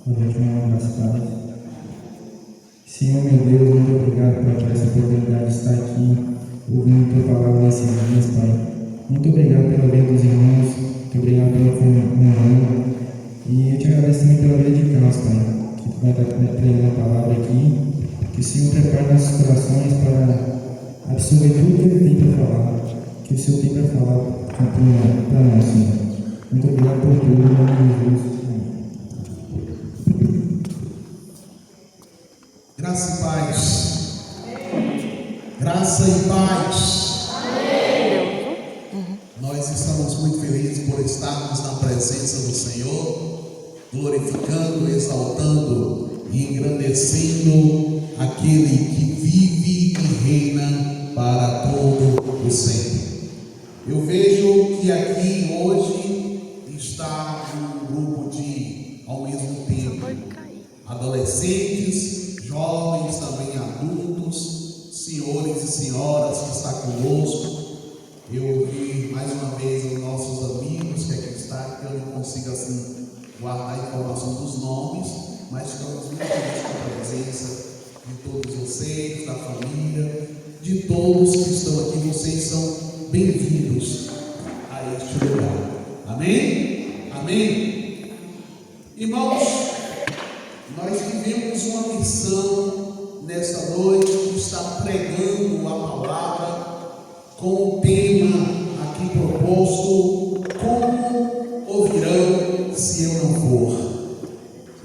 Boa noite, meu irmão, graças a Deus. Senhor, meu Deus, muito obrigado, Pai, por essa oportunidade de estar aqui, ouvindo Tua palavra nesses dias, Pai. Muito obrigado pela vida dos irmãos, muito obrigado pela comunhão. E eu te agradeço também pela vida de Carlos, Pai, que Tu vai estar pregando a palavra aqui. Que o Senhor prepare nossos corações para absorver tudo que Ele tem para falar. Que o Senhor tem para falar para nós, Senhor. Muito obrigado por tudo, em nome de Jesus. Graça e paz. Graça e paz. Nós estamos muito felizes por estarmos na presença do Senhor, glorificando, exaltando e engrandecendo aquele que vive e reina para todo o sempre. Eu vejo que aqui hoje está um grupo de, ao mesmo tempo, adolescentes, jovens, também adultos, senhores e senhoras que estão conosco. Eu ouvi mais uma vez os nossos amigos que aqui estão, que eu não consigo assim guardar a informação dos nomes, mas estamos muito felizes com a presença de todos vocês, da família, de todos que estão aqui. Vocês são bem-vindos a este lugar. Amém? Amém? Irmãos, nós vivemos uma missão nesta noite que está pregando a palavra com o tema aqui proposto: como ouvirão se eu não for?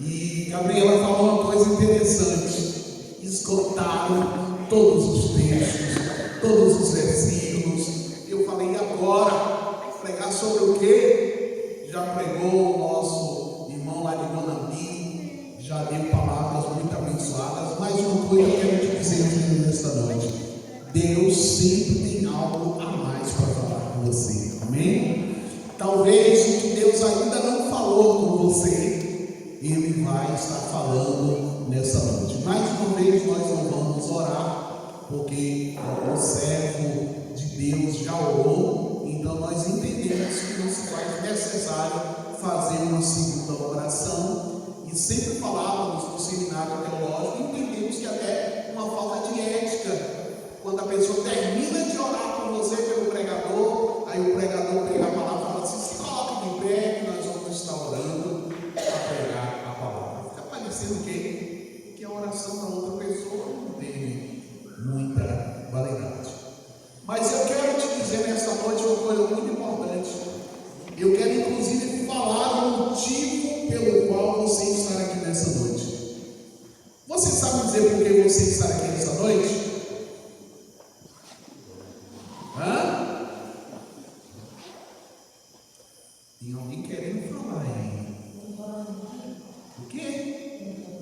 E Gabriela falou uma coisa interessante: esgotaram todos os textos, todos os versículos. Eu falei: e agora? Pregar sobre o quê? Já pregou o nosso irmão lá de Monambi, já deu palavras muito abençoadas. Mas uma coisa que eu quero te dizer nesta noite: Deus sempre tem algo a mais para falar com você. Amém? Talvez o que Deus ainda não falou com você, Ele vai estar falando nessa noite. Mais uma vez nós não vamos orar, porque o servo de Deus já orou. Então nós entendemos que não se faz necessário fazer uma segunda oração. E sempre falávamos no seminário teológico, entendemos que até uma falta de ética, quando a pessoa termina de orar por você pelo pregador, aí o pregador pega a palavra e fala assim: se coloque de pé, que nós vamos estar orando para pregar a palavra. Fica parecendo que a oração da outra pessoa não teve muita validade. Mas eu quero te dizer nesta noite uma coisa muito importante. Eu quero inclusive falar o motivo pelo qual você está aqui nessa noite. Você sabe dizer por que você está aqui nessa noite? Tem alguém querendo falar aí? O quê?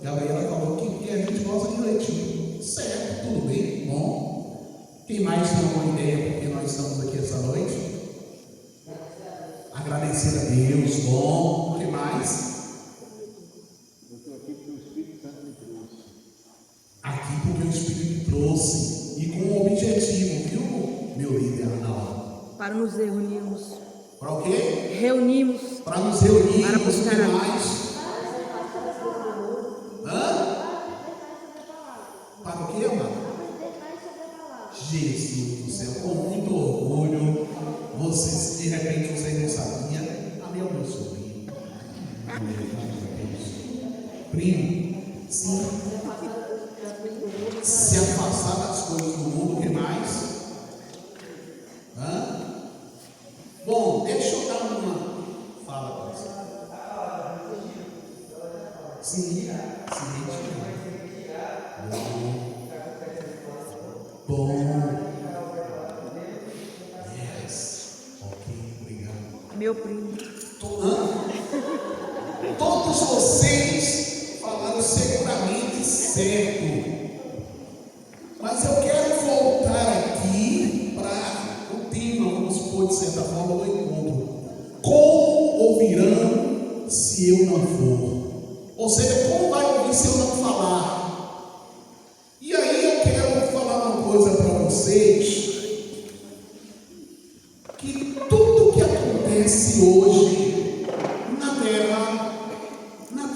Gabriela falou que a gente gosta de leitinho. Certo, tudo bem, bom. Quem mais tem alguma ideia porque nós estamos aqui essa noite? Agradecer a Deus, bom. O que mais? Eu estou aqui porque o Espírito Santo me trouxe. Aqui porque o Espírito trouxe. E com um objetivo, viu, meu líder Arnaldo? Para nos reunirmos. Para o quê? Reunimos. Para nos reunirmos. Para buscar a mais. Para o quê, amado? Jesus do céu, com muito orgulho. Vocês, de repente, vocês não sabiam. Ali é o meu sobrinho. Primo, sim. Se afastar das coisas do mundo, o que mais? Bom, deixa eu dar uma fala para você. Sim, bom. Yes. Ok, obrigado. Meu primo. Todos vocês falaram seguramente certo. Mas eu quero voltar aqui para o tema, vamos supor, de certa forma, do encontro. Como ouvirão se eu não for? Ou seja, como vai ouvir se eu não falar? E aí eu quero falar uma coisa para vocês, que tudo que acontece hoje na terra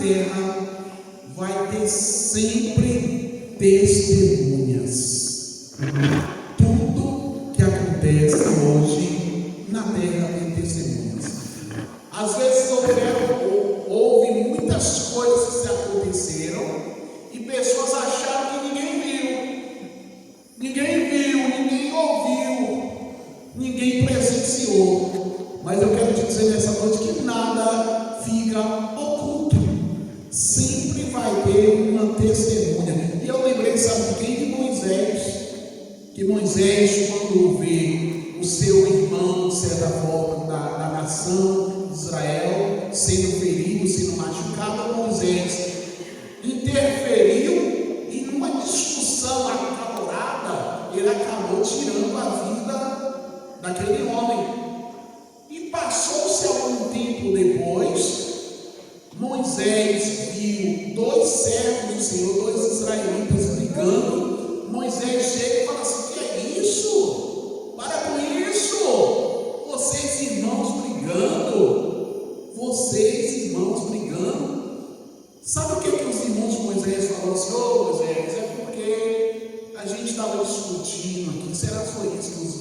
terra vai ter sempre testemunhas. Tudo que acontece hoje na terra tem testemunhas. Às vezes houve muitas coisas que se aconteceram e pessoas acharam que ninguém ouviu, ninguém presenciou. Mas eu quero te dizer nessa noite que nada fica oculto. Sempre vai ter uma testemunha. E eu lembrei, sabe de quem? De Moisés. Que Moisés, quando vê o seu irmão, de certa forma, da nação de Israel, sendo ferido, sendo machucado, Moisés interferiu e numa discussão acalorada, ele acabou tirando a vida daquele homem. E passou-se algum tempo depois, Moisés viu dois servos do Senhor, dois israelitas brigando. Moisés chega e fala assim: que é isso? Para com isso! Vocês irmãos brigando. Sabe o que os irmãos de Moisés falaram assim? Ô Moisés, é porque a gente estava discutindo aqui. Será que foi isso que os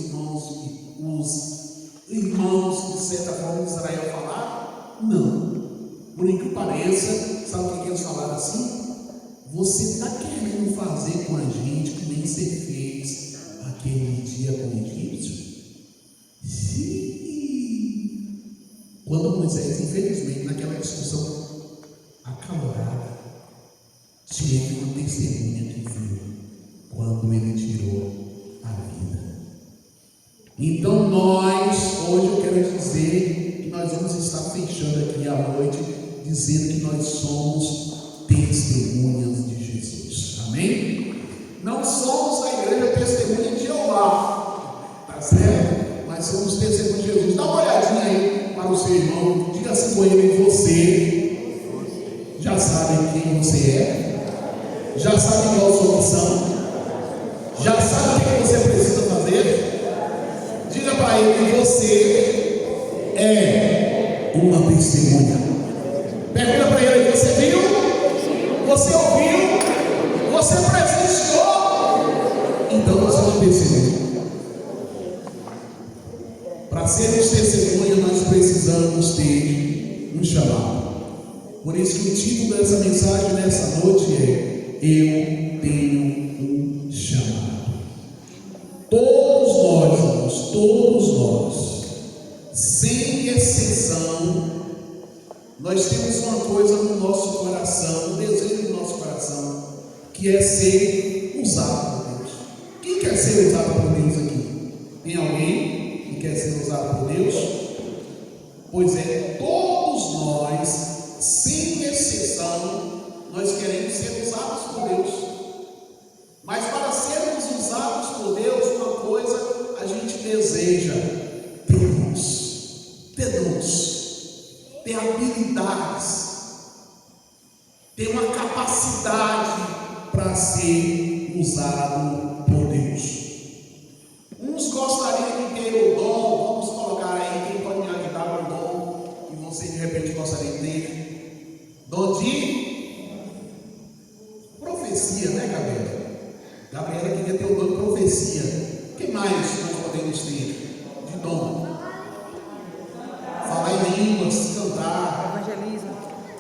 irmãos de certa forma de Israel falaram? Não. Por incrível que pareça, sabe o que eles falaram assim? Você está querendo fazer com a gente que nem você fez aquele dia com o egípcio? Sim. Quando Moisés, infelizmente, naquela discussão acalorada, tinha uma testemunha que viu quando ele tirou a vida. Então hoje eu quero dizer que nós vamos estar fechando aqui à noite, dizendo que nós somos testemunhas de Jesus. Amém? Não somos a igreja testemunha de Jeová, tá certo? Mas somos testemunhas de Jesus. Dá uma olhadinha aí para o seu irmão, diga assim com ele: você já sabe quem você é, já sabe qual a sua missão, já sabe o que você precisa fazer. Diga para ele: você é uma testemunha. Pergunta para ele: você viu? Você ouviu? Você presenciou? Então nós somos testemunha. Para sermos testemunha, nós precisamos ter um chamado. Por isso que o título dessa mensagem nessa noite é: eu tenho um chamado. Todos nós, sem exceção, nós temos uma coisa no nosso coração, um desejo no nosso coração, que é ser usado por Deus. Quem quer ser usado por Deus aqui? Tem alguém que quer ser usado por Deus? Pois é, todos nós, sem exceção, nós queremos ser usados por Deus. Mas para sermos usados por Deus, uma coisa a gente deseja: ter dons, ter habilidades, ter uma capacidade para ser usado por Deus. Uns gostariam de ter o dom, vamos colocar aí, quem pode me ajudar com o dom que você de repente gostaria de ter? Dom de profecia, né, Gabriela? Gabriela queria ter o dom de profecia. O que mais nós podemos ter de dom? Falar em línguas, cantar. Evangelismo.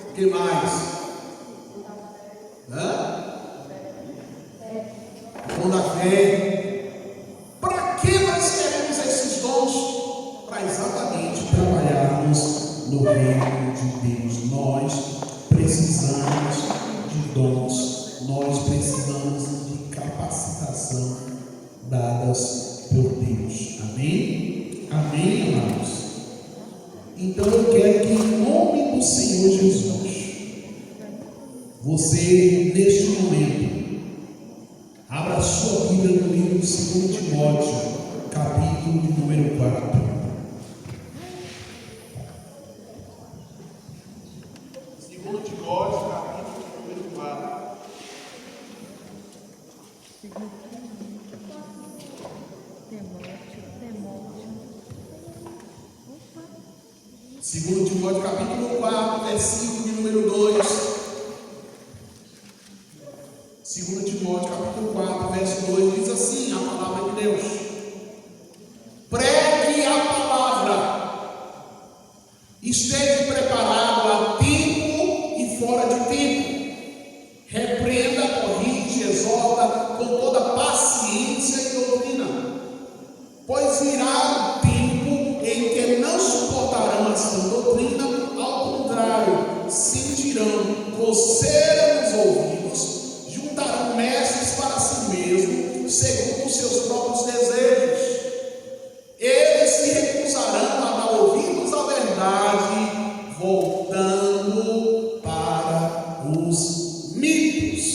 O que mais? Dom da fé. Para que nós queremos esses dons? Para exatamente trabalharmos no reino de Deus. Nós precisamos de dons, nós precisamos de capacitação dadas por Deus. Amém? Amém, amados? Então eu quero que, em nome do Senhor Jesus, você, neste momento, abra a sua Bíblia no livro de 2 Timóteo, capítulo de número 4. 2 Timóteo, capítulo de número 4. Segundo Timóteo, capítulo 4, versículo de número 2. 2 Timóteo capítulo 4, verso 2, diz assim a palavra de Deus: pregue a palavra, esteja preparado a tempo e fora de tempo, repreenda, corrige, exorta com toda paciência e doutrina, pois virá o tempo em que não suportarão a sã doutrina, ao contrário, sentirão coceira nos ouvidos, juntarão mestres para si mesmos, segundo os seus próprios desejos. Eles se recusarão a dar ouvidos à verdade, voltando para os mitos.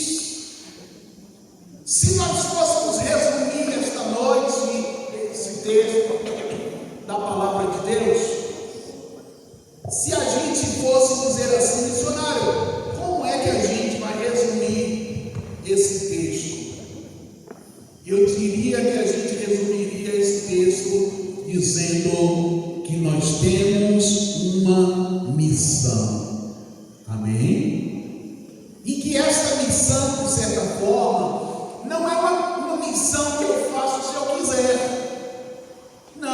Se nós fôssemos resumir esta noite esse texto da palavra de Deus, se a gente fosse dizer assim, missionário, como é que a gente vai resumir esse texto? Eu diria que a gente resumiria esse texto dizendo que nós temos uma missão. Amém? E que essa missão, de certa forma, não é uma missão que eu faço se eu quiser. Não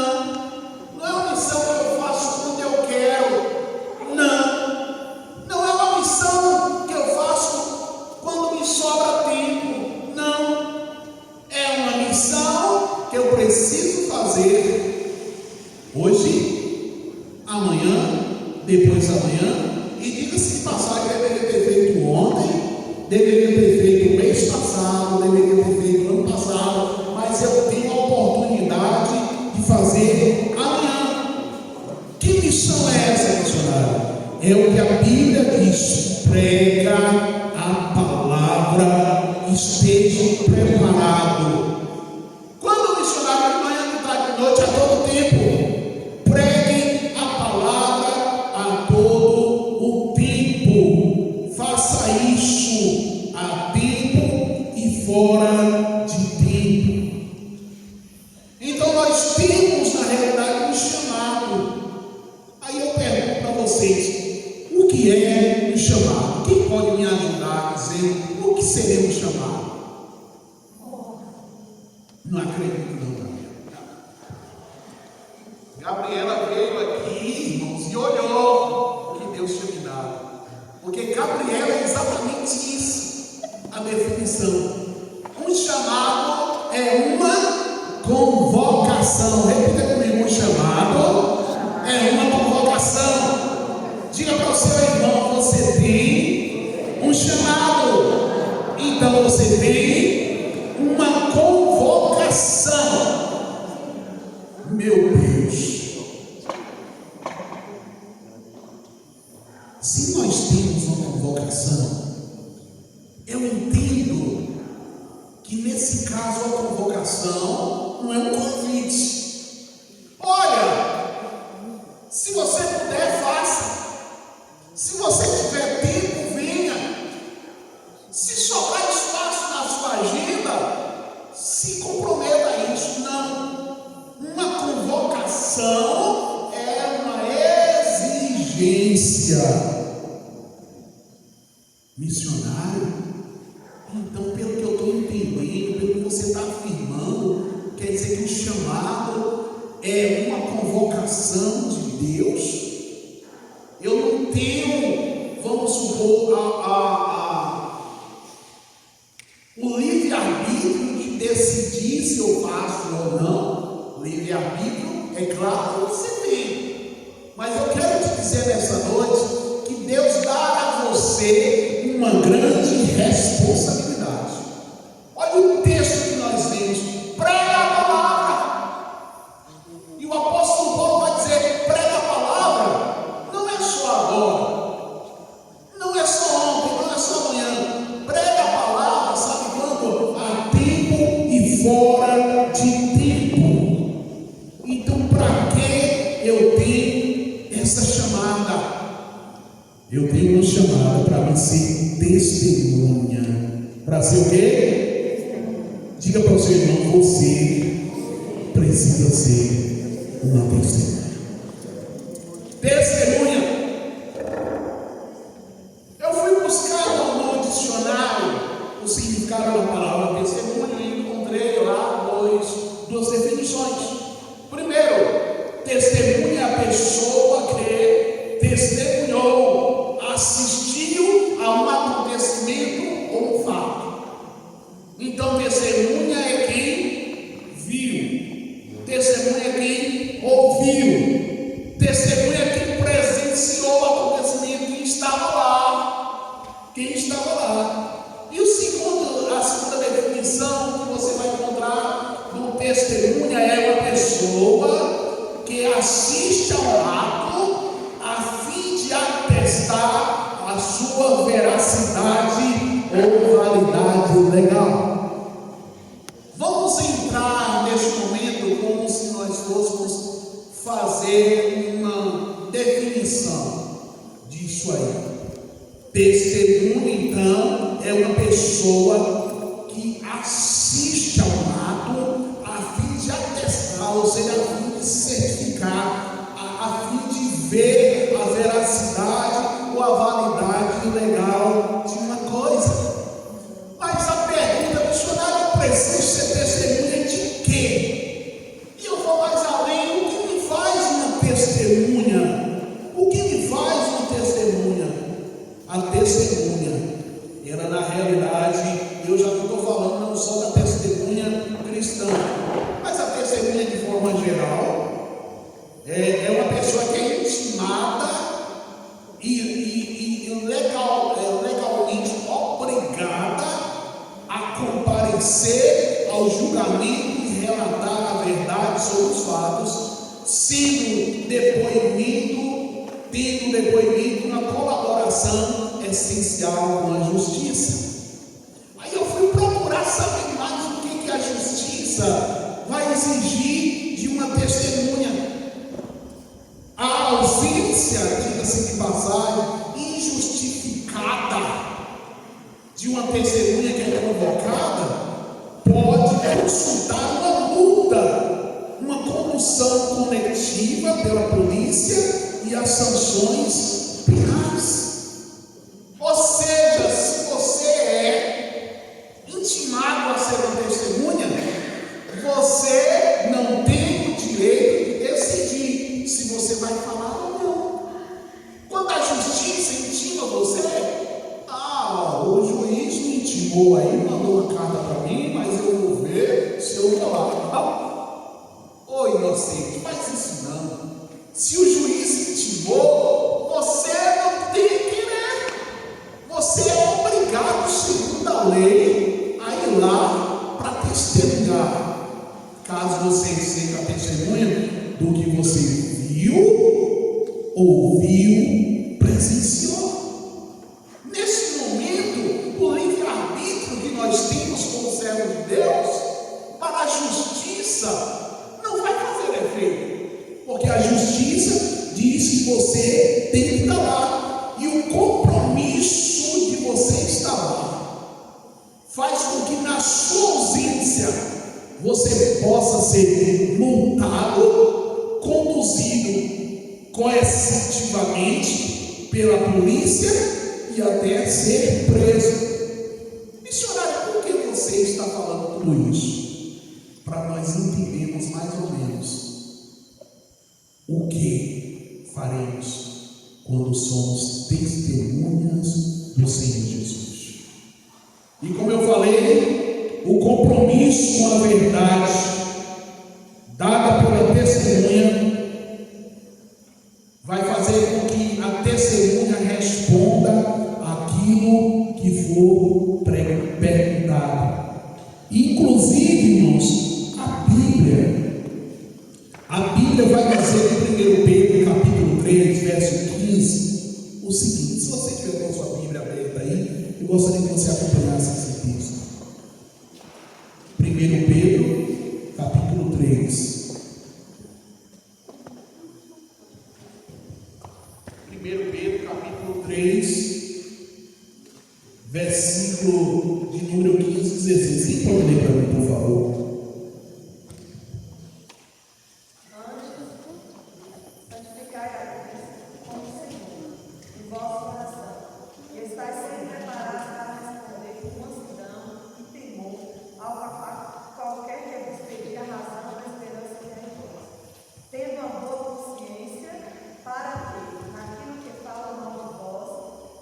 é uma missão que eu faço quando eu quero. Não é uma missão que eu faço quando me sobra tempo. Não. É uma missão que eu preciso fazer hoje, amanhã, depois da manhã, e diga-se de passagem, deveria ter feito ontem, deveria ter feito o mês passado, deveria ter feito o ano passado, mas eu tenho a oportunidade de fazer amanhã. Que missão é essa, missionário? É o que a Bíblia diz: prega a palavra, esteja preparado. Quando o missionário de manhã, de tarde, de noite, a todo tempo, pregue a palavra a todo o tempo. Faça isso a tempo e fora de tempo. Então nós temos na realidade um chamado. Aí eu pergunto para vocês: o que é um chamado? Quem pode me ajudar a dizer o que seremos chamados? Não acredito não. Gabriela veio aqui, irmãos, e olhou o que Deus tinha me dado. Porque Gabriela é exatamente isso, a definição. Um chamado é uma convocação. Repita comigo: um chamado é uma convocação. Diga para o seu irmão: você tem um chamado. Então você tem uma convocação. Meu Deus. Se nós temos uma convocação, eu entendo que nesse caso a convocação não é um convite. Olha, se você puder, faça. Se você tiver tempo, venha. Se sobrar espaço na sua agenda, se comprometa a isso. Não. Uma convocação é uma exigência. Missionário? Então, pelo que eu estou entendendo, pelo que você está afirmando, quer dizer que o chamado é uma convocação de Deus. Eu não tenho, vamos supor, o livre-arbítrio de decidir se eu faço ou não. Livre-arbítrio, é claro que você tem. Mas eu quero te dizer nessa noite que Deus dá a você uma grande responsabilidade. Olha o texto que nós lemos: prega a palavra. E o apóstolo Paulo vai dizer: prega a palavra. Não é só agora, não é só ontem, não é só amanhã. Prega a palavra, sabe quando? A tempo e fora de tempo. Então, para que eu tenho essa chamada? Eu tenho uma chamada para me ser testemunha. Para ser o quê? Diga para o seu irmão: você precisa ser uma testemunha. Testemunha. Eu fui buscar no dicionário o significado Então, testemunha é quem viu, testemunha é quem ouviu, testemunha é quem presenciou o acontecimento, quem estava lá. Quem estava lá. E a segunda definição que você vai encontrar do testemunha é uma pessoa que assiste ao ato a fim de atestar a sua veracidade ou validade legal. Vamos entrar neste momento como se nós fôssemos fazer uma definição disso aí. Testemunha, então, é uma pessoa que assiste ao ato a fim de atestar, ou seja, a fim de certificar, a fim de ver a veracidade ou a validade legal de uma coisa. Mas a pergunta, missionário, eu preciso ser testemunha de quê? E eu vou mais além. O que me faz uma testemunha? O que me faz uma testemunha? A testemunha, ela na realidade, eu já não estou falando não só da testemunha cristã, mas a testemunha de forma geral, é uma pessoa que é intimada e legalmente obrigada a comparecer ao julgamento e relatar a verdade sobre os fatos, tendo depoimento na colaboração essencial com a justiça. Aí eu fui procurar saber mais o que a justiça vai exigir de uma testemunha. A ausência, diga-se de passagem, injustificada de uma testemunha que é convocada pode consultar uma multa, uma condução coletiva pela polícia e as sanções penais. Ou seja, se você é intimado a ser uma testemunha, você não tem o direito de decidir se você vai falar ou não. Quando a justiça intima você, o juiz me intimou aí, mandou uma carta para mim, mas eu vou ver se eu vou lá. Ô inocente, faz isso não. Se o juiz intimou, você não tem que querer. Você é obrigado, segundo a lei, a ir lá para testemunhar. Caso você seja testemunha do que você viu, ouviu, presenciou. Nesse momento, o livre-arbítrio que nós temos como servo de Deus para a justiça não vai fazer efeito, porque a justiça diz que você tem que estar lá, e o compromisso de você estar lá faz com que na sua ausência você possa ser multado, conduzido coercitivamente pela polícia e até ser preso. Missionário, por que você está falando tudo isso? Para nós entendermos mais ou menos o que faremos quando somos testemunhas do Senhor Jesus. E como eu falei, o compromisso com a verdade dada pela testemunha vai fazer com que a testemunha responda aquilo que for perguntado. Inclusive, irmãos, a Bíblia vai dizer em 1 Pedro capítulo 3, verso 15, o seguinte. Se você tiver com a sua Bíblia aberta aí, eu gostaria que você acompanhasse esse texto. 1 Pedro capítulo 3. 1 Pedro capítulo 3, versículo de número 15, 16. Quem pode ler para mim, por favor?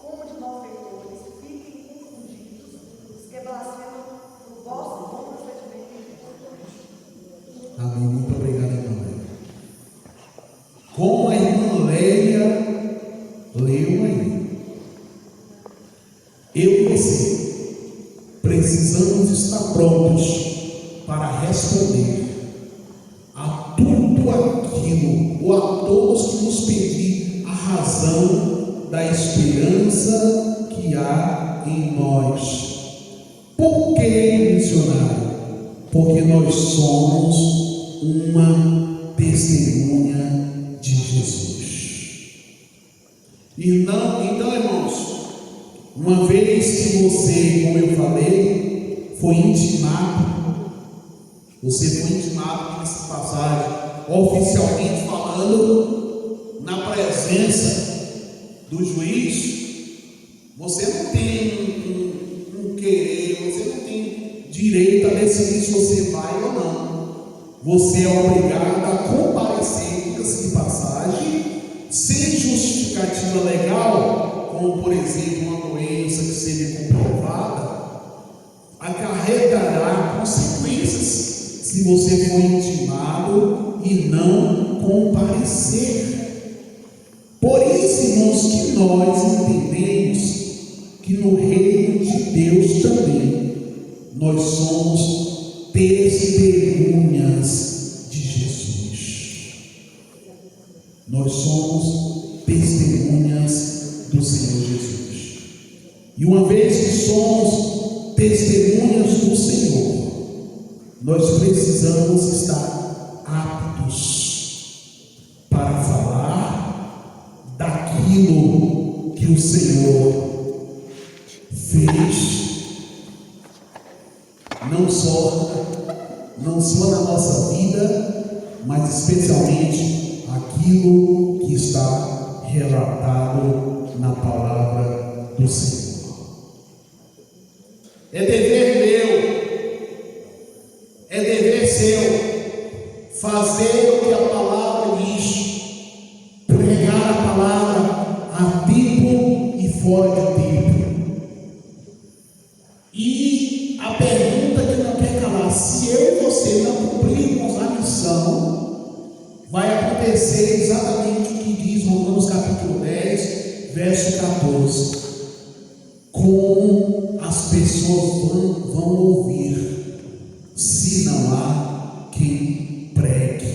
Como de malfeitores, fiquem confundidos os que blasfemam o vosso Eu e você precisamos estar prontos para responder a tudo aquilo ou a todos que nos pedir a razão da esperança que há em nós. Por que, missionário? Porque nós somos uma testemunha de Jesus. Então, irmãos, uma vez que você, como eu falei, foi intimado, nessa passagem, oficialmente falando, na presença do juiz, você não tem um querer, você não tem direito a decidir se você vai ou não. Você é obrigado a comparecer, diga-se de passagem, sem justificativa legal, como por exemplo uma doença que seja comprovada, acarretará consequências se você for intimado e não comparecer. Por isso, irmãos, que nós entendemos que no reino de Deus também nós somos testemunhas de Jesus. Nós somos testemunhas do Senhor Jesus. E uma vez que somos testemunhas do Senhor, nós precisamos estar aptos para falar daquilo que o Senhor fez, não só na nossa vida, mas especialmente aquilo que está relatado na palavra do Senhor. É dever meu, é dever seu, fazer o que a palavra diz, pregar a palavra a tempo e fora de tempo. E a pergunta que não quer calar: se eu e você não cumprirmos a missão, vai acontecer exatamente o que diz Romanos capítulo 10, verso 14. Como as pessoas vão ouvir se não há quem pregue?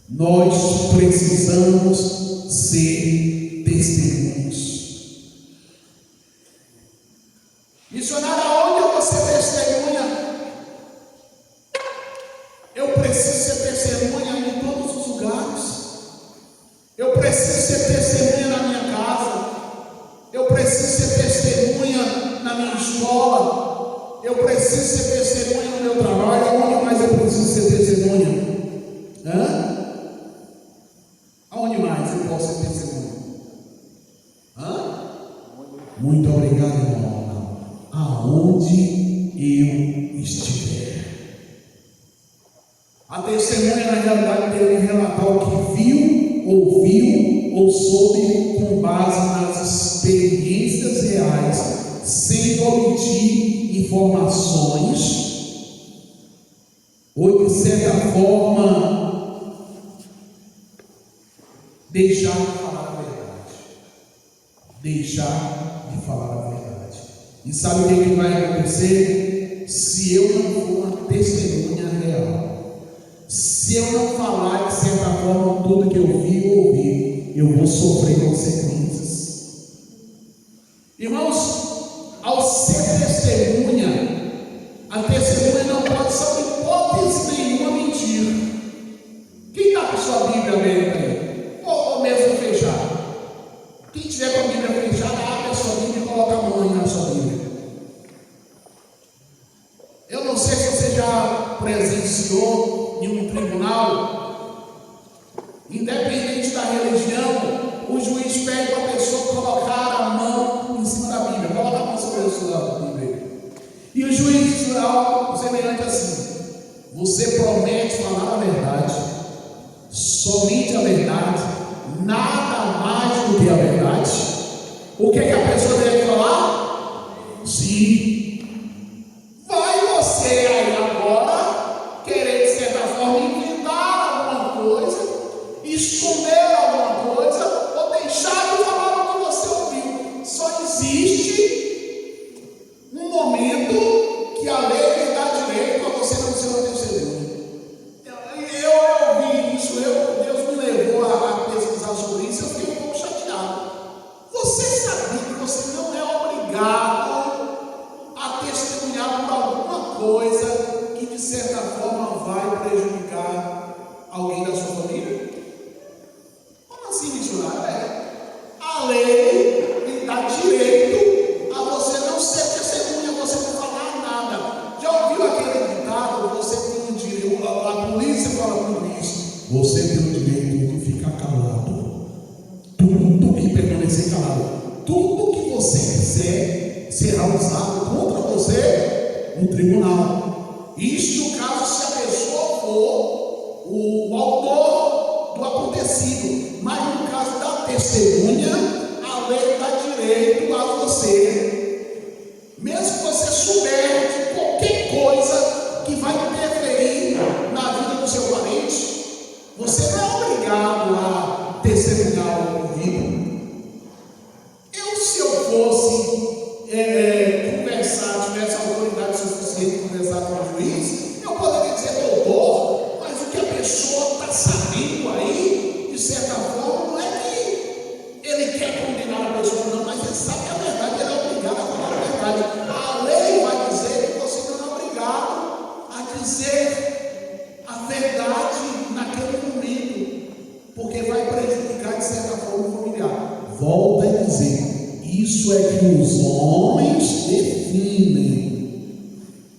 Nós precisamos ser testemunhos. Missionário, aonde você testemunha? Eu preciso ser testemunha em todos os lugares. Eu preciso ser testemunha na minha casa. Eu preciso ser testemunha na minha escola. Eu preciso ser testemunha no meu trabalho. Aonde mais eu preciso ser testemunha? Aonde mais eu posso ser testemunha? Muito obrigado, irmão. Aonde eu estiver. A testemunha, na realidade, deve relatar o que viu, ouviu ou soube com base nas experiências reais, sem omitir informações ou, de certa forma, deixar de falar a verdade. Deixar de falar a verdade. E sabe o que vai acontecer? Se eu não for uma testemunha real, se eu não falar de certa forma tudo que eu vi ou ouvi, eu vou sofrer consequências. Irmãos, ao ser testemunha, a testemunha não pode, sob hipótese nenhuma, mentir. Quem está com sua Bíblia aberta aí? Ou mesmo fechada? Quem tiver com a Bíblia fechada, abre a sua Bíblia e coloca a mão aí na sua Bíblia. Eu não sei se você já presenciou em um tribunal, independente da religião, o juiz pede para a pessoa colocar a mão em cima da Bíblia. Coloca a mão sobre a sua Bíblia. E o juiz diz algo semelhante assim: você promete falar a verdade, somente a verdade, nada mais do que a verdade? O que é que a pessoa deve falar? Sim. Vai você aí agora querer, de certa forma, inventar alguma coisa, esconder alguma coisa, ou deixar de falar o que você ouviu. Só existe você quiser, será usado contra você no tribunal. Isso no caso se a pessoa for o autor do acontecido. Mas no caso da testemunha, a lei dá direito a você, mesmo que você souber de qualquer coisa que vai interferir na vida do seu parente, você não é obrigado a testemunhar o ocorrido. Se eu fosse conversar, tivesse autoridade suficiente para conversar com o juiz, eu poderia dizer, doutor, mas o que a pessoa está sabendo aí, de certa forma, não é que ele quer condenar a pessoa, não, mas ele sabe a verdade, ele é obrigado a falar a verdade. A lei vai dizer que você não é obrigado a dizer a verdade naquele momento, porque vai prejudicar, de certa forma, o familiar. Volto a dizer, isso é que os homens definem.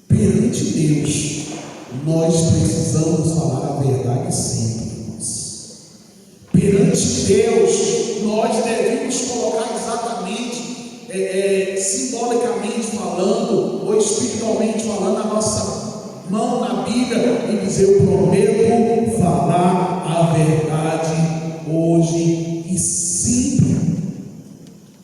Perante Deus, nós precisamos falar a verdade sempre. Perante Deus, nós devemos colocar exatamente, simbolicamente falando, ou espiritualmente falando, a nossa mão na Bíblia e dizer: eu prometo falar a verdade hoje e sempre.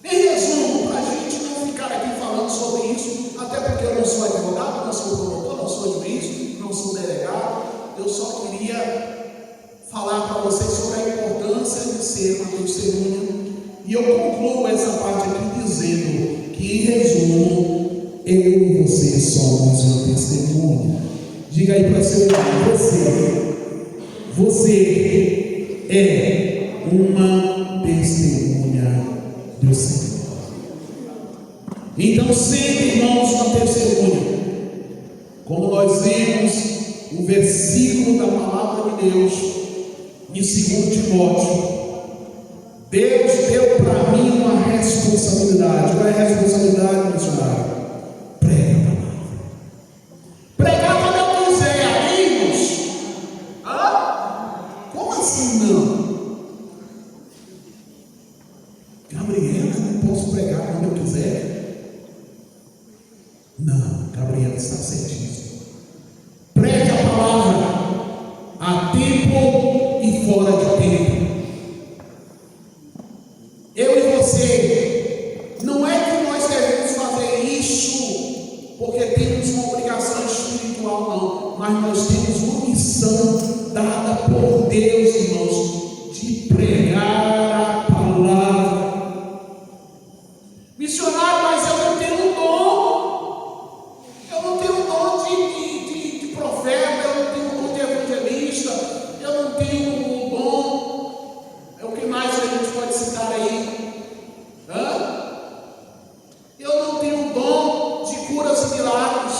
Em resumo, para a gente não ficar aqui falando sobre isso, até porque eu não sou advogado, não sou promotor, não sou juiz, não sou delegado, eu só queria falar para vocês sobre a importância de ser uma testemunha. E eu concluo essa parte aqui dizendo que, em resumo, eu e você somos uma testemunha. Diga aí para seu irmão: você é uma testemunha do Senhor. Então, sempre, irmãos, uma testemunha. Como nós vemos o versículo da palavra de Deus em 2 Timóteo, Deus deu para mim uma responsabilidade. Qual é a responsabilidade, missionário? Prega a palavra. Pregar quando eu quiser, amigos. Como assim não? Gabriela, eu não posso pregar quando eu quiser? Não, Gabriela está certíssima. Pregue a palavra a tempo e fora de tempo. Eu e você, não é que nós devemos fazer isso porque temos uma obrigação espiritual, não, mas nós temos uma missão dada por Deus, irmãos, de pregar a palavra. Missionário, mas eu não tenho dom. Eu não tenho dom de profeta, eu não tenho dom de evangelista, eu não tenho dom. É o que mais a gente pode citar aí? Eu não tenho dom de curas e milagres,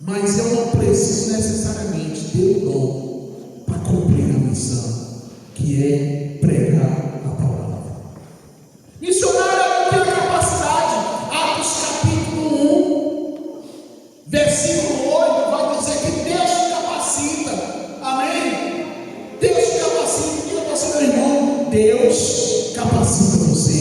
mas eu não preciso necessariamente ter o dom para cumprir a missão, que é pregar a palavra. Missionário, eu não tenho capacidade. Atos capítulo 1, versículo 8, vai dizer que Deus te capacita. Amém? Deus te capacita. Diga para você, meu irmão, Deus capacita você.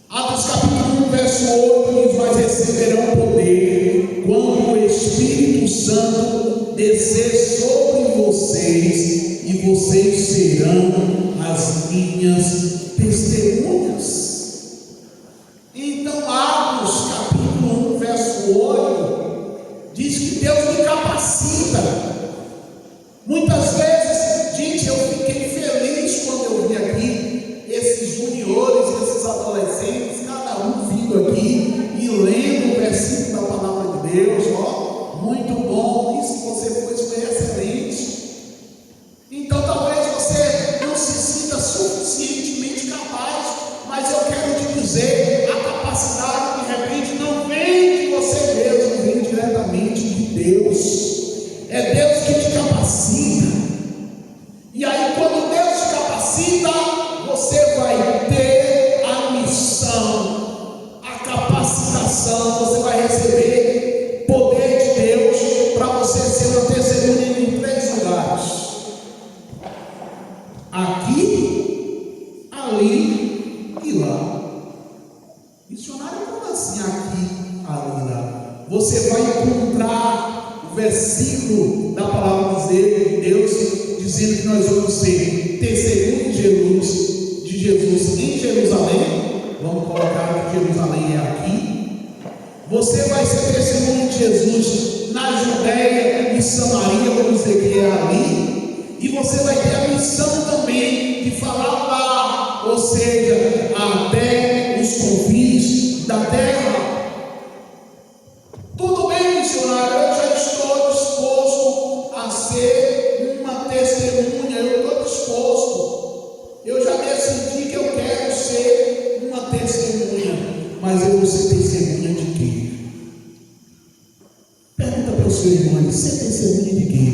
Atos capítulo 1, verso 8 diz: mas receberão poder quando o Espírito Santo descer sobre vocês, e vocês serão as minhas testemunhas. Então, Atos capítulo 1, verso 8 diz que Deus me capacita. Muitas vezes, gente, eu fiquei feliz quando eu vi aqui esses juniores, esses adolescentes, cada um vindo aqui e lendo o versículo da palavra de Deus. Muito bom, isso que você fez foi excelente. Então talvez você não se sinta suficientemente capaz, mas eu quero te dizer, a capacidade de repente não vem de você mesmo, vem diretamente de Deus. É Deus que te capacita. E aí, quando Deus te capacita, você vai ter a missão, a capacitação, você vai receber poder de Deus para você ser uma testemunha em 3 lugares: aqui, ali e lá. você vai encontrar o versículo da palavra de Deus dizendo que nós vamos ser testemunhos de Jesus em Jerusalém. Vamos colocar que Jerusalém é aqui. Você vai ser testemunho de Jesus na Judéia e Samaria, vamos dizer que é ali. E você vai ter a missão também de falar lá, ou seja, até os confins da terra. Tudo bem, missionário, eu já estou disposto a ser uma testemunha, eu estou disposto. Eu já decidi que eu quero ser uma testemunha, mas eu vou ser testemunha de quê? Pergunta para o seu irmão, você é testemunha de quê?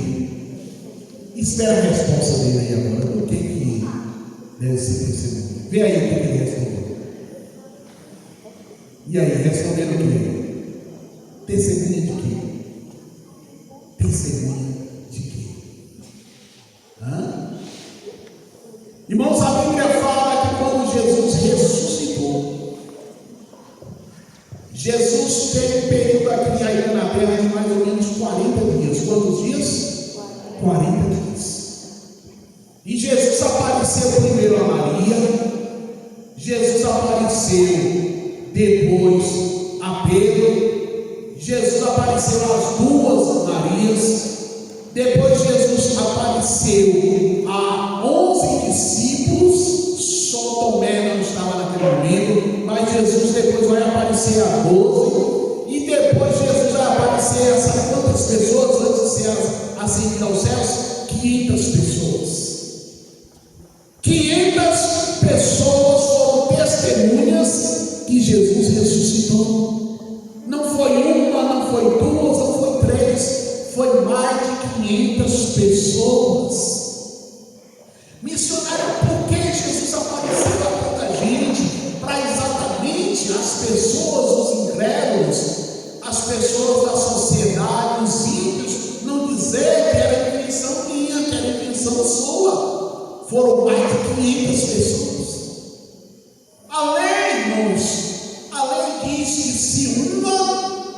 Espera a resposta dele aí agora, do que deve ser testemunha. Vê aí o que ele respondeu. E aí, respondendo o quê? Testemunha de quê? Testemunha de quê? Irmãos, a Bíblia fala que quando Jesus ressuscitou, Jesus teve um período aqui ainda na terra de mais ou menos 40 dias. Quantos dias? 40 dias. E Jesus apareceu primeiro a Maria, Jesus apareceu depois a Pedro, Jesus apareceu às duas Marias, depois Jesus apareceu a 11 discípulos, só Tomé não estava naquele momento, mas Jesus depois vai aparecer a 12, e depois Jesus vai aparecer a sabe quantas pessoas antes de ser ascendido aos céus? 500 pessoas. 500 pessoas foram testemunhas que Jesus ressuscitou. Não foi uma, não foi duas, não foi três, foi mais de 500 pessoas. Missionário, por que Jesus apareceu a tanta gente? Para exatamente as pessoas, os incrédulos, as pessoas da sociedade, os ímpios, não dizer que era invenção minha, que era invenção sua. Foram mais de 500 pessoas. A lei diz que se uma,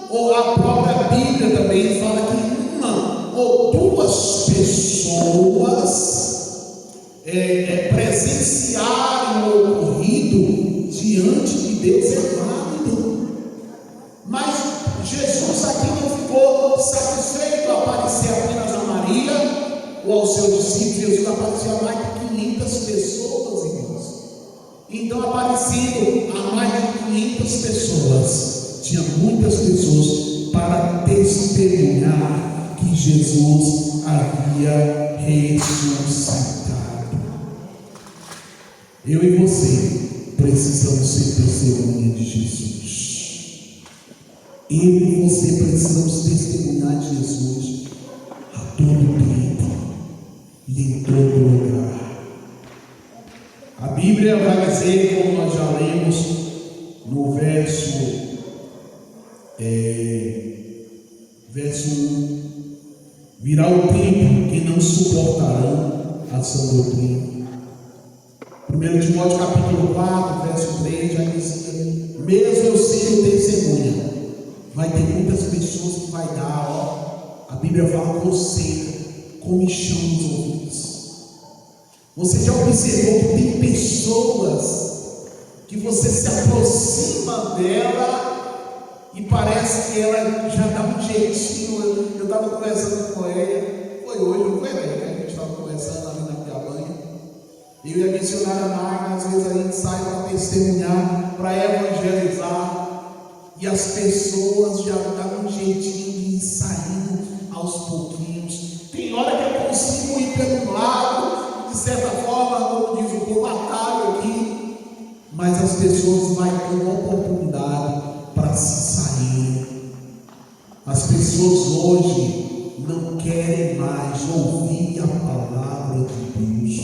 ou a própria Bíblia também fala que uma ou duas pessoas presenciarem o ocorrido diante de Deus é válido. Mas Jesus aqui não ficou satisfeito a aparecer apenas a Maria ou aos seus discípulos. Jesus apareceu a mais de 500 pessoas, irmãos. Então, aparecendo a mais de 500 pessoas, tinha muitas pessoas para testemunhar que Jesus havia ressuscitado. Eu e você precisamos ser testemunha de Jesus. Eu e você precisamos testemunhar de Jesus a todo tempo e em todo lugar. A Bíblia vai dizer, como nós já lemos no verso 1, virá o tempo que não suportarão a sã doutrina. 1 Timóteo capítulo 4, verso 3 já dizia, mesmo eu sendo testemunha, vai ter muitas pessoas que vai dar, a Bíblia fala com michão nos ouvidos. Você já observou que tem pessoas que você se aproxima dela e parece que ela já dá um jeitinho? Eu estava conversando com ela, foi hoje, não foi, né? A gente estava conversando ali na Piabanha. Eu e a missionária Marna, às vezes a gente sai para testemunhar, para evangelizar, e as pessoas já dão um jeitinho de ir saindo aos pouquinhos. Tem hora que eu consigo ir pelo lado, de certa forma, como diz o povo, atalho aqui, mas as pessoas vão ter oportunidade para se sair. As pessoas hoje não querem mais ouvir a palavra de Deus.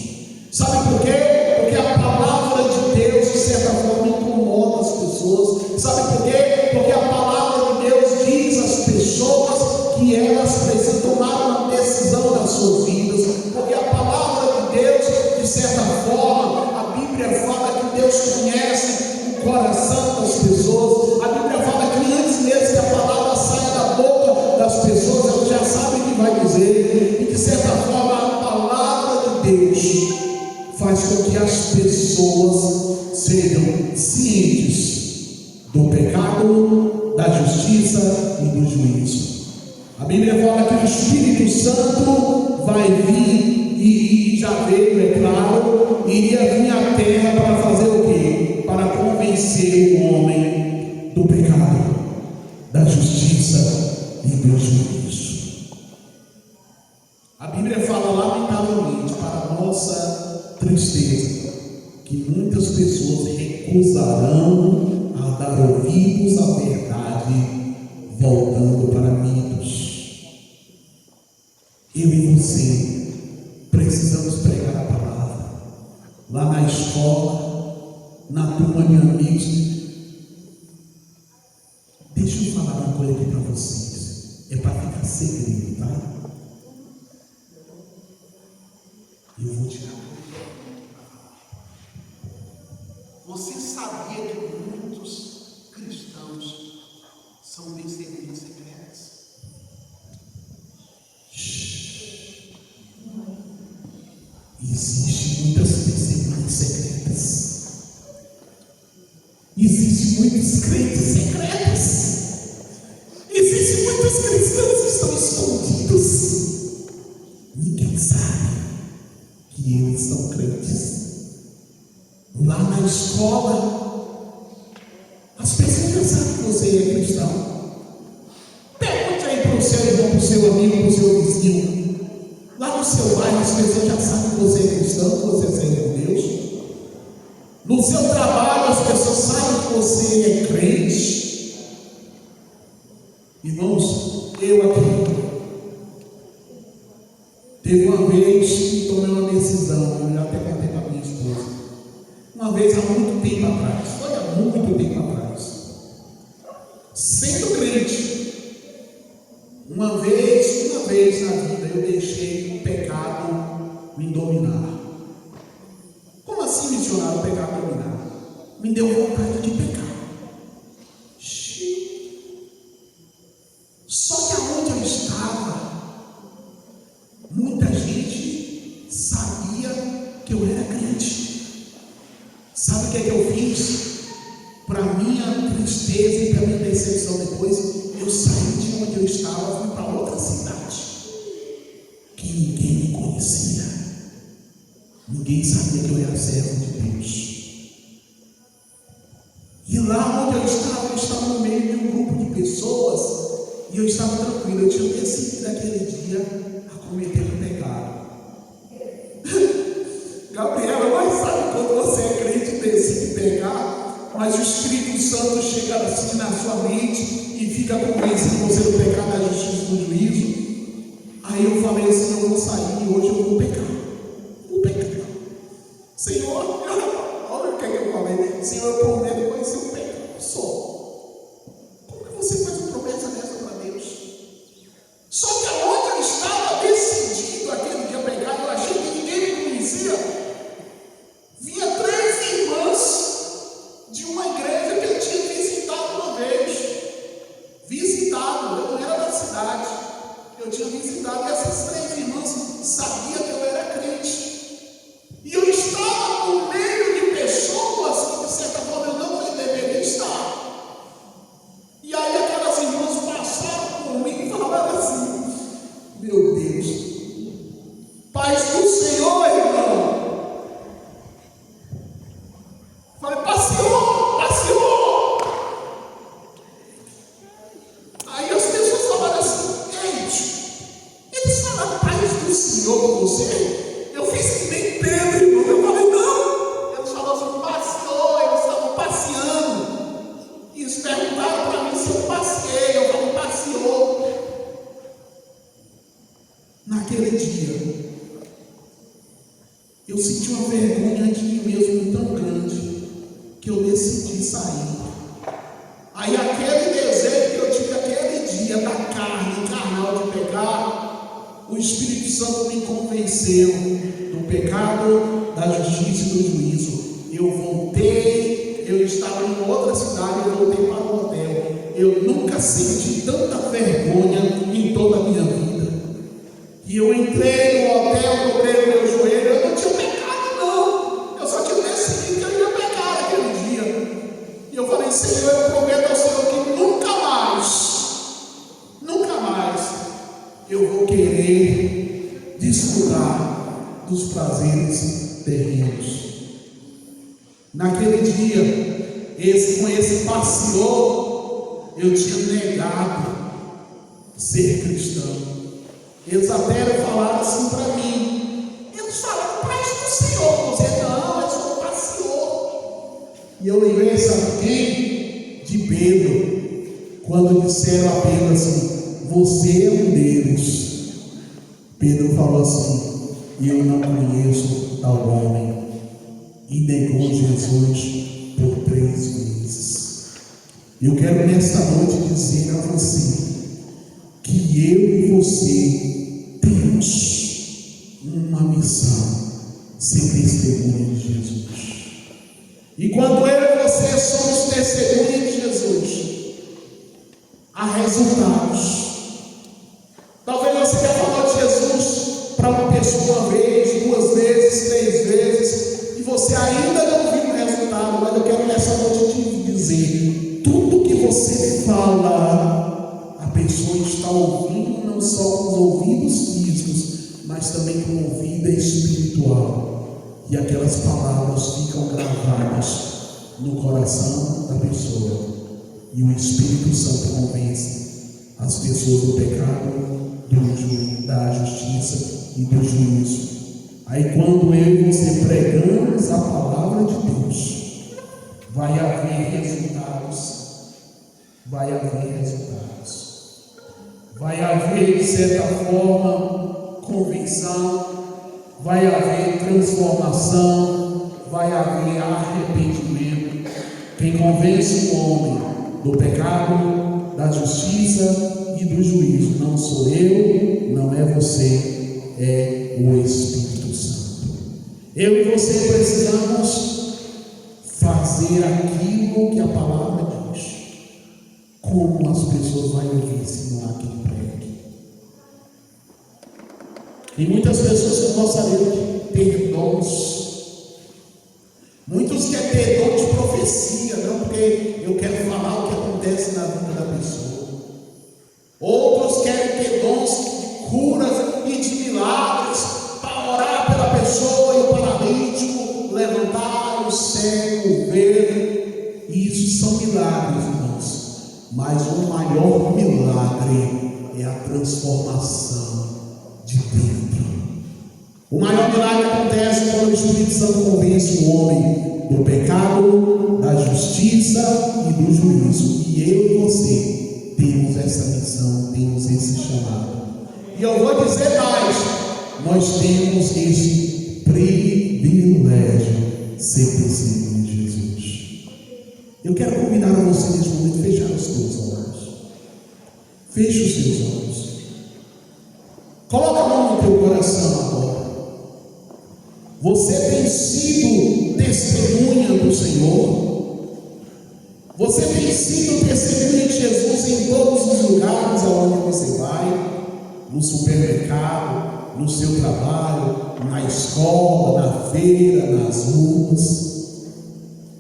Sabe por quê? Porque a palavra de Deus, de certa forma, incomoda as pessoas. Sabe por quê? Porque a palavra de Deus diz às pessoas que elas precisam tomar uma decisão nas suas vidas. Porque a palavra de Deus, de certa forma, a Bíblia fala que Deus conhece o coração das pessoas. A Bíblia fala que antes mesmo que a palavra saia fazer, e de certa forma a palavra de Deus faz com que as pessoas sejam cientes do pecado, da justiça e do juízo. A Bíblia fala que o Espírito Santo vai vir, e já veio, é claro, iria vir à terra para fazer o quê? Para convencer o homem do pecado, da justiça e do juízo. A Bíblia fala lamentavelmente, para nossa tristeza, que muitas pessoas recusarão a dar ouvidos à verdade, voltando para mitos. Eu e você precisamos pregar a palavra lá na escola, na turma de amigos. Deixa eu falar uma coisa aqui para vocês, é para ficar segredo, tá? Eu vou tirar. Você sabia que muitos cristãos são descendentes secretos? Existem muitas descendentes secretas. Existem muitos crentes secretos. Existem muitos cristãos que estão escondidos. Ninguém sabe que eles são crentes. Lá na escola, as pessoas já sabem que você é cristão. Pergunte aí para o seu irmão, para o seu amigo, para o seu vizinho. Lá no seu bairro, as pessoas já sabem que você é cristão, que você é servo de Deus. No seu trabalho, as pessoas sabem que você é crente. Irmãos, eu aqui, teve uma vez que tomei uma decisão, eu já até contei para minha esposa. Uma vez há muito tempo atrás, foi há muito tempo atrás, sendo crente, uma vez na vida eu deixei o pecado me dominar. Como assim, missionário, o pecado dominar? Me deu vontade de pecar. Só que aonde eu estava, muita gente sabia que eu era crente. Sabe o que é que eu fiz? Para minha tristeza e para minha decepção depois, eu saí de onde eu estava, fui para outra cidade, que ninguém me conhecia. Ninguém sabia que eu era servo de Deus. E lá onde eu estava no meio de um grupo de pessoas, e eu estava tranquilo, eu tinha decidido naquele dia a cometer um pecado. Gabriela, mas sabe quando você é crente e decide pecar, mas o Espírito Santo chega assim na sua mente e fica convencendo você do pecado, da justiça e do juízo? Aí eu falei assim, eu vou sair e hoje eu vou pecar. Vou pecar. Senhor, olha o que é que eu falei. Senhor, eu prometo conhecer o pecado só. Como que você faz uma promessa dessa para Deus? Só que aonde eu estava decidido aquele dia pegar, eu achei que ninguém me conhecia. Vinha 3 irmãs de uma igreja que eu tinha visitado uma vez. Visitado, eu não era da cidade. Eu tinha visitado e essas 3 irmãs sabiam que eu era crente. E eu estava no meio de pessoas que de certa forma eu não deveria estar. E aí aquelas irmãs passaram por mim e falaram assim: meu Deus, paz do Senhor, irmão. Falei, passeou, passeou. Aí as pessoas falaram assim: gente, eles falam paz do Senhor com você? Eu fiz que nem Pedro, irmão. Eu falei, não. Eles falaram assim, pastor, eles estavam passeando. E eles perguntaram para mim se eu passei. Eu falei, passeou. Naquele dia, eu senti uma vergonha de mim mesmo tão grande que eu decidi sair. Aí aquele desejo que eu tive aquele dia da carne, carnal de pecar, o Espírito Santo me convenceu do pecado, da justiça e do juízo. Eu voltei, eu estava em outra cidade, eu voltei para o hotel. Eu nunca senti tanta vergonha em toda a minha vida. E eu entrei no hotel, dobrei o meu joelho, eu não tinha pecado não, eu só tinha decidido que eu ia pecar naquele dia. E eu falei: Senhor, eu prometo ao Senhor que nunca mais eu vou querer desfrutar dos prazeres terrenos. Naquele dia, com esse passeou, eu tinha negado ser cristão. Eles até falaram assim para mim, eles falaram: paz do Senhor. Você: não, eu sou passeou. E eu lembrei, sabe quem? De Pedro, quando disseram a Pedro assim: você é um deles. Pedro falou assim: eu não conheço tal homem. E negou Jesus por 3 vezes. Eu quero nesta noite dizer a você que eu e você temos uma missão: ser testemunha de Jesus. E quando eu e você somos testemunha de Jesus, há resultados. Talvez você já falou de Jesus para uma pessoa uma vez, 2 vezes, 3 vezes, e você ainda não viu o resultado. Mas eu quero nessa noite te dizer: tudo que você fala, a pessoa está ouvindo, não só com os ouvidos físicos, mas também com o ouvido espiritual. E aquelas palavras ficam gravadas no coração da pessoa. E o Espírito Santo convence as pessoas do pecado, da justiça e do juízo. Aí quando eu e você pregamos a palavra de Deus, vai haver resultados. Vai haver, de certa forma, convicção, vai haver transformação, vai haver arrependimento. Quem convence o homem do pecado, da justiça e do juízo não sou eu, não é você, é o Espírito Santo. Eu e você precisamos fazer aquilo que a palavra diz. Como as pessoas vão ouvir se não há quem pregue? E muitas pessoas que gostariam de ter dons, muitos querem ter dom de profecia, não porque eu quero falar o que acontece na vida da pessoa. Outros querem ter dons de curas e de milagres, para orar pela pessoa e o paralítico levantar, o cego ver. E isso são milagres, irmãos. Mas o maior milagre é a transformação de dentro. O maior milagre acontece quando o Espírito Santo convence o homem do pecado, da justiça e do juízo. E eu e você temos essa missão, temos esse chamado. E eu vou dizer mais: nós temos esse privilégio de ser testemunho de Jesus. Eu quero convidar a você neste momento a fechar os seus olhos. Feche os seus olhos. Coloca a mão no teu coração agora. Você tem sido testemunha do Senhor? Você tem sido testemunha de Jesus em todos os lugares aonde você vai? No supermercado, no seu trabalho, na escola, na feira, nas ruas.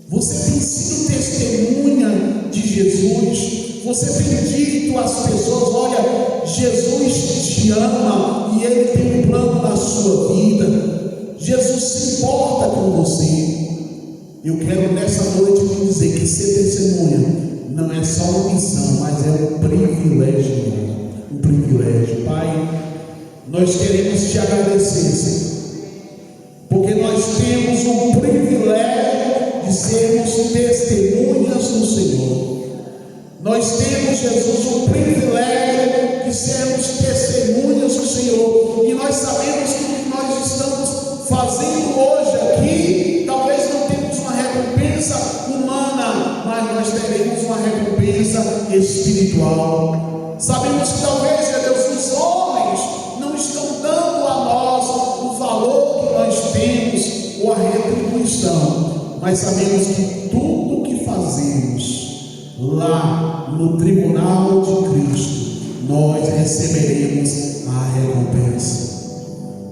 Você tem sido testemunha de Jesus. Você tem dito às pessoas: olha, Jesus te ama e Ele tem um plano na sua vida. Jesus se importa com você. Eu quero nessa noite te dizer que ser testemunha não é só uma missão, mas é um privilégio. Um privilégio. Pai, nós queremos te agradecer, Senhor, porque nós temos o privilégio de sermos testemunhas do Senhor. Nós temos, Jesus, o privilégio de sermos testemunhas do Senhor. E nós sabemos que o que nós estamos fazendo hoje aqui, talvez não temos uma recompensa humana, mas nós teremos uma recompensa espiritual. Sabemos que talvez, Deus, os homens não estão dando a nós o valor que nós temos ou a retribuição, mas sabemos que tudo que fazemos lá no tribunal de Cristo nós receberemos a recompensa.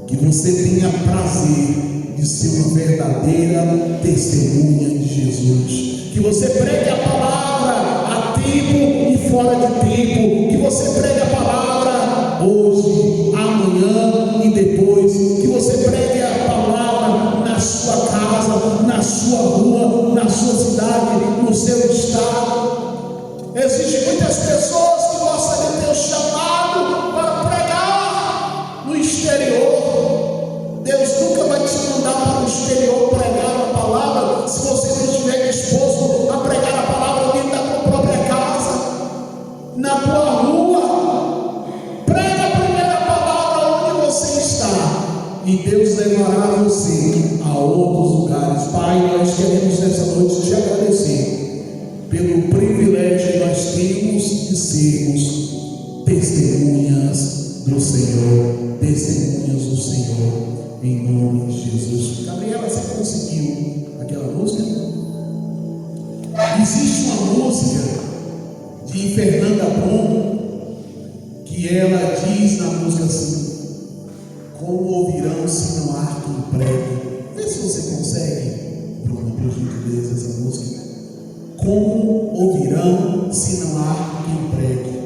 Que você tenha prazer de ser uma verdadeira testemunha de Jesus. Que você pregue a palavra a tempo e fora de tempo. Que você pregue a palavra hoje, amanhã e depois. Que você pregue a palavra na sua casa, na sua rua, na sua cidade, no seu estado. Existem muitas pessoas que gostariam de ter o chamado para pregar no exterior. Deus nunca vai te mandar para o exterior pregar a palavra se você não estiver disposto a pregar a palavra dentro da tua própria casa, na tua rua. Prega a primeira palavra onde você está e Deus levará você a outros lugares. Pai, nós queremos nessa noite te agradecer pelo privilégio que nós temos de sermos testemunhas do Senhor, testemunhas do Senhor. Em nome de Jesus. Gabriela, você conseguiu aquela música? Existe uma música de Fernanda Brum que ela diz na música assim: como ouvirão se não há quem pregue? Vê se você consegue, Bruno, por gentileza, essa música. Como ouvirão se não há quem pregue?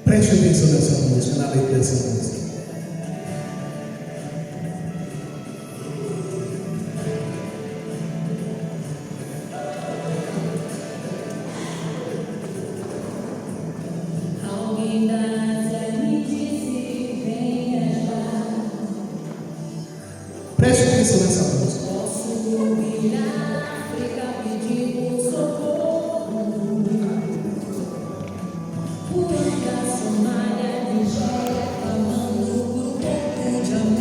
Preste atenção nessa música, na letra dessa música. Preste atenção nessa